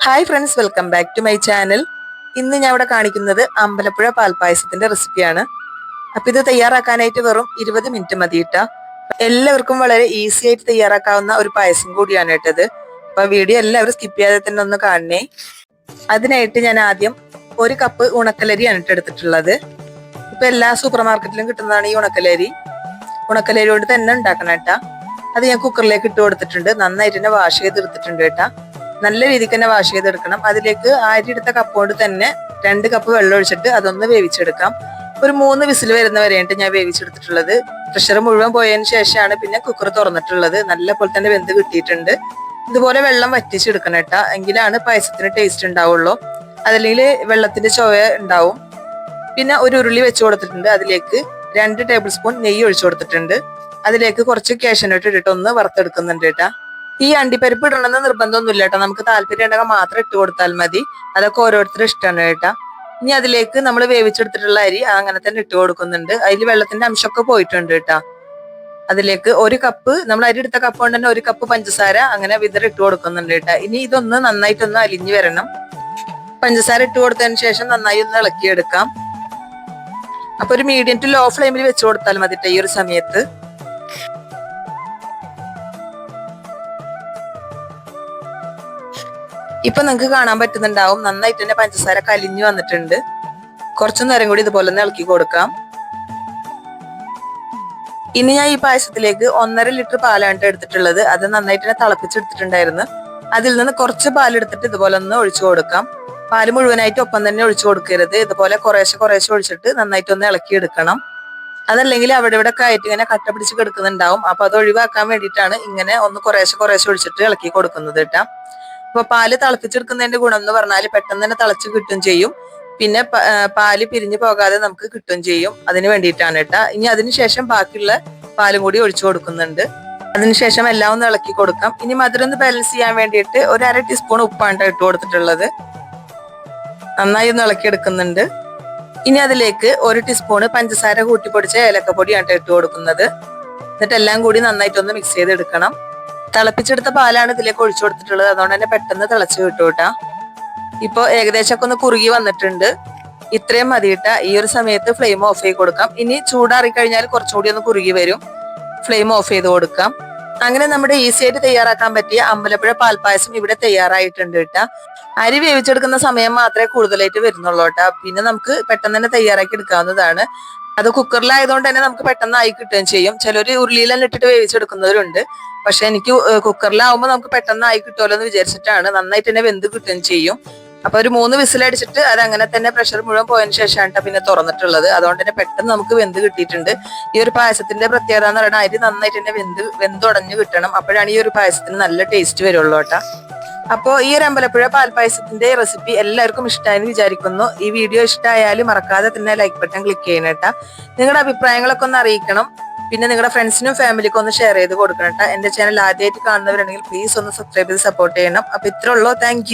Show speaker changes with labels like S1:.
S1: Hi friends, welcome back to my channel. ഇന്ന് ഞാൻ ഇവിടെ കാണിക്കുന്നത് അമ്പലപ്പുഴ പാൽപ്പായസത്തിന്റെ റെസിപ്പിയാണ്. അപ്പൊ ഇത് തയ്യാറാക്കാനായിട്ട് വെറും 20 മിനിറ്റ് മതി കേട്ടോ. എല്ലാവർക്കും വളരെ ഈസി ആയിട്ട് തയ്യാറാക്കാവുന്ന ഒരു പായസം കൂടിയാണ് കേട്ടത്. അപ്പൊ വീഡിയോ എല്ലാവരും സ്കിപ്പ് ചെയ്യാതെ തന്നെ ഒന്ന് കാണണേ. അതിനായിട്ട് ഞാൻ ആദ്യം 1 കപ്പ് ഉണക്കലരിയാണ് എടുത്തിട്ടുള്ളത്. ഇപ്പൊ എല്ലാ സൂപ്പർ മാർക്കറ്റിലും കിട്ടുന്നതാണ് ഈ ഉണക്കലരി. ഉണക്കലരി കൊണ്ട് തന്നെ ഉണ്ടാക്കണം കേട്ടാ. അത് ഞാൻ കുക്കറിലേക്ക് ഇട്ട് കൊടുത്തിട്ടുണ്ട്. നന്നായിട്ട് തന്നെ വാഷ് ചെയ്തെടുത്തിട്ടുണ്ട് കേട്ടാ. നല്ല രീതിക്ക് തന്നെ വാഷ് ചെയ്തെടുക്കണം. അതിലേക്ക് അരി എടുത്ത കപ്പ് കൊണ്ട് തന്നെ 2 കപ്പ് വെള്ളം ഒഴിച്ചിട്ട് അതൊന്ന് വേവിച്ചെടുക്കാം. ഒരു 3 വിസിൽ വരുന്ന വരെയായിട്ട് ഞാൻ വേവിച്ചെടുത്തിട്ടുള്ളത്. പ്രഷർ മുഴുവൻ പോയതിന് ശേഷമാണ് പിന്നെ കുക്കർ തുറന്നിട്ടുള്ളത്. നല്ല പോലെ തന്നെ വെന്ത് കിട്ടിയിട്ടുണ്ട്. ഇതുപോലെ വെള്ളം വറ്റിച്ചെടുക്കണം കേട്ടാ, എങ്കിലാണ് പായസത്തിന് ടേസ്റ്റ് ഉണ്ടാവുള്ളൂ. അതല്ലെങ്കിൽ വെള്ളത്തിന്റെ ചൊവ ഉണ്ടാവും. പിന്നെ ഒരു ഉരുളി വെച്ച് കൊടുത്തിട്ടുണ്ട്. അതിലേക്ക് 2 ടേബിൾ സ്പൂൺ നെയ്യ് ഒഴിച്ചു കൊടുത്തിട്ടുണ്ട്. അതിലേക്ക് കുറച്ച് കാഷ്യൂനട്ട് ഇട്ടിട്ട് ഒന്ന് വറുത്തെടുക്കുന്നുണ്ട് കേട്ടാ. ഈ അണ്ടിപ്പരിപ്പ് ഇടണമെന്ന് നിർബന്ധമൊന്നുമില്ല കേട്ടോ, നമുക്ക് താല്പര്യം ഉണ്ടെങ്കിൽ മാത്രം ഇട്ട് കൊടുത്താൽ മതി. അതൊക്കെ ഓരോരുത്തരും ഇഷ്ടമാണ് കേട്ടാ. ഇനി അതിലേക്ക് നമ്മൾ വേവിച്ചെടുത്തിട്ടുള്ള അരി അങ്ങനെ തന്നെ ഇട്ട് കൊടുക്കുന്നുണ്ട്. അതിൽ വെള്ളത്തിന്റെ അംശമൊക്കെ പോയിട്ടുണ്ട് കേട്ടാ. അതിലേക്ക് 1 കപ്പ്, നമ്മൾ അരി എടുത്ത കപ്പ് കൊണ്ട് തന്നെ 1 കപ്പ് പഞ്ചസാര അങ്ങനെ വിതറി ഇട്ട് കൊടുക്കുന്നുണ്ട് കേട്ടാ. ഇനി ഇതൊന്ന് നന്നായിട്ടൊന്ന് അലിഞ്ഞു വരണം. പഞ്ചസാര ഇട്ട് കൊടുത്തതിന് ശേഷം നന്നായി ഒന്ന് ഇളക്കിയെടുക്കാം. അപ്പൊ ഒരു മീഡിയം ടു ലോ ഫ്ലെയിമിൽ വെച്ച് കൊടുത്താൽ മതി ഈ ഒരു സമയത്ത്. ഇപ്പൊ നിങ്ങൾക്ക് കാണാൻ പറ്റുന്നുണ്ടാവും, നന്നായിട്ട് തന്നെ പഞ്ചസാര കലിഞ്ഞു വന്നിട്ടുണ്ട്. കുറച്ചു നേരം കൂടി ഇതുപോലെ ഒന്ന് ഇളക്കി കൊടുക്കാം. ഇനി ഞാൻ ഈ പായസത്തിലേക്ക് 1.5 ലിറ്റർ പാലാണ് എടുത്തിട്ടുള്ളത്. അത് നന്നായിട്ട് തന്നെ തിളപ്പിച്ചെടുത്തിട്ടുണ്ടായിരുന്നു. അതിൽ നിന്ന് കുറച്ച് പാലെടുത്തിട്ട് ഇതുപോലെ ഒന്ന് ഒഴിച്ചു കൊടുക്കാം. പാല് മുഴുവനായിട്ട് ഒപ്പം തന്നെ ഒഴിച്ചു കൊടുക്കരുത്. ഇതുപോലെ കുറേശ്ശെ ഒഴിച്ചിട്ട് നന്നായിട്ട് ഒന്ന് ഇളക്കി എടുക്കണം. അതല്ലെങ്കിൽ അവിടെ ഇവിടെ ആയിട്ട് ഇങ്ങനെ കട്ട പിടിച്ച് കിടക്കുന്നുണ്ടാവും. അപ്പൊ അത് ഒഴിവാക്കാൻ വേണ്ടിയിട്ടാണ് ഇങ്ങനെ ഒന്ന് കുറേശ്ശെ ഒഴിച്ചിട്ട് ഇളക്കി കൊടുക്കുന്നത് കേട്ടാ. അപ്പൊ പാല് തിളപ്പിച്ചെടുക്കുന്നതിന്റെ ഗുണം എന്ന് പറഞ്ഞാൽ പെട്ടെന്ന് തന്നെ തിളച്ച് കിട്ടും ചെയ്യും. പിന്നെ പാല് പിരിഞ്ഞു പോകാതെ നമുക്ക് കിട്ടും ചെയ്യും. അതിന് വേണ്ടിയിട്ടാണ് കേട്ടാ. ഇനി അതിനുശേഷം ബാക്കിയുള്ള പാലും കൂടി ഒഴിച്ചു കൊടുക്കുന്നുണ്ട്. അതിനുശേഷം എല്ലാം ഒന്ന് ഇളക്കി കൊടുക്കാം. ഇനി മധുരം ഒന്ന് ബാലൻസ് ചെയ്യാൻ വേണ്ടിയിട്ട് 1/2 ടീസ്പൂൺ ഉപ്പാണ് ഇട്ട് കൊടുത്തിട്ടുള്ളത്. നന്നായി ഒന്ന് ഇളക്കി എടുക്കുന്നുണ്ട്. ഇനി അതിലേക്ക് 1 ടീസ്പൂണ് പഞ്ചസാര കൂട്ടിപ്പൊടിച്ച ഏലക്കപ്പൊടിയാണ് ഇട്ട് കൊടുക്കുന്നത്. എന്നിട്ട് എല്ലാം കൂടി നന്നായിട്ടൊന്ന് മിക്സ് ചെയ്തെടുക്കണം. തിളപ്പിച്ചെടുത്ത പാലാണ് ഇതിലേക്ക് ഒഴിച്ചു കൊടുത്തിട്ടുള്ളത്. അതുകൊണ്ട് തന്നെ പെട്ടെന്ന് തിളച്ച് കിട്ടൂട്ടാ. ഇപ്പൊ ഏകദേശം ഒന്ന് കുറുകി വന്നിട്ടുണ്ട്. ഇത്രയും മതിയിട്ട. ഈ ഒരു സമയത്ത് ഫ്ലെയിം ഓഫ് ചെയ്ത് കൊടുക്കാം. ഇനി ചൂടാറി കഴിഞ്ഞാൽ കുറച്ചുകൂടി ഒന്ന് കുറുകി വരും. ഫ്ലെയിം ഓഫ് ചെയ്ത് കൊടുക്കാം. അങ്ങനെ നമ്മുടെ ഈസി ആയിട്ട് തയ്യാറാക്കാൻ പറ്റിയ അമ്പലപ്പുഴ പാൽപ്പായസം ഇവിടെ തയ്യാറായിട്ടുണ്ട് കേട്ടാ. അരി വേവിച്ചെടുക്കുന്ന സമയം മാത്രമേ കൂടുതലായിട്ട് വരുന്നുള്ളൂ കേട്ടാ. പിന്നെ നമുക്ക് പെട്ടെന്ന് തന്നെ തയ്യാറാക്കി എടുക്കാവുന്നതാണ്. അത് കുക്കറിലായതുകൊണ്ട് തന്നെ നമുക്ക് പെട്ടെന്ന് ആയി കിട്ടുകയും ചെയ്യും. ചിലർ ഉരുളിയിലെല്ലാം ഇട്ടിട്ട് വേവിച്ചെടുക്കുന്നവരുണ്ട്. പക്ഷെ എനിക്ക് കുക്കറിലാവുമ്പോൾ നമുക്ക് പെട്ടെന്ന് ആയി കിട്ടുമല്ലോ എന്ന് വിചാരിച്ചിട്ടാണ്. നന്നായിട്ട് തന്നെ വെന്ത് കിട്ടുകയും ചെയ്യും. അപ്പൊ ഒരു 3 വിസിലടിച്ചിട്ട് അത് അങ്ങനെ തന്നെ പ്രഷർ മുഴുവൻ പോയതിനു ശേഷമാണ് പിന്നെ തുറന്നിട്ടുള്ളത്. അതുകൊണ്ട് തന്നെ പെട്ടെന്ന് നമുക്ക് വെന്ത് കിട്ടിയിട്ടുണ്ട്. ഈ ഒരു പായസത്തിന്റെ പ്രത്യേകത എന്ന് പറയുന്നത് അരി നന്നായിട്ട് തന്നെ വെന്തുടഞ്ഞു കിട്ടണം. അപ്പോഴാണ് ഈ ഒരു പായസത്തിന് നല്ല ടേസ്റ്റ് വരുള്ളൂ കേട്ടാ. അപ്പോൾ ഈ ഒരു അമ്പലപ്പുഴ പാൽപ്പായസത്തിന്റെ റെസിപ്പി എല്ലാവർക്കും ഇഷ്ടമായെന്ന് വിചാരിക്കുന്നു. ഈ വീഡിയോ ഇഷ്ടമായാലും മറക്കാതെ തന്നെ ലൈക്ക് ബട്ടൺ ക്ലിക്ക് ചെയ്യണം കേട്ടാ. നിങ്ങളുടെ അഭിപ്രായങ്ങളൊക്കെ ഒന്ന് അറിയിക്കണം. പിന്നെ നിങ്ങളുടെ ഫ്രണ്ട്സിനും ഫാമിലിക്കും ഒന്ന് ഷെയർ ചെയ്ത് കൊടുക്കണം കേട്ടോ. എന്റെ ചാനൽ ആദ്യമായിട്ട് കാണുന്നവരുണ്ടെങ്കിൽ പ്ലീസ് ഒന്ന് സബ്സ്ക്രൈബ് ചെയ്ത് സപ്പോർട്ട് ചെയ്യണം. അപ്പൊ ഇത്രേ ഉള്ളൂ. താങ്ക്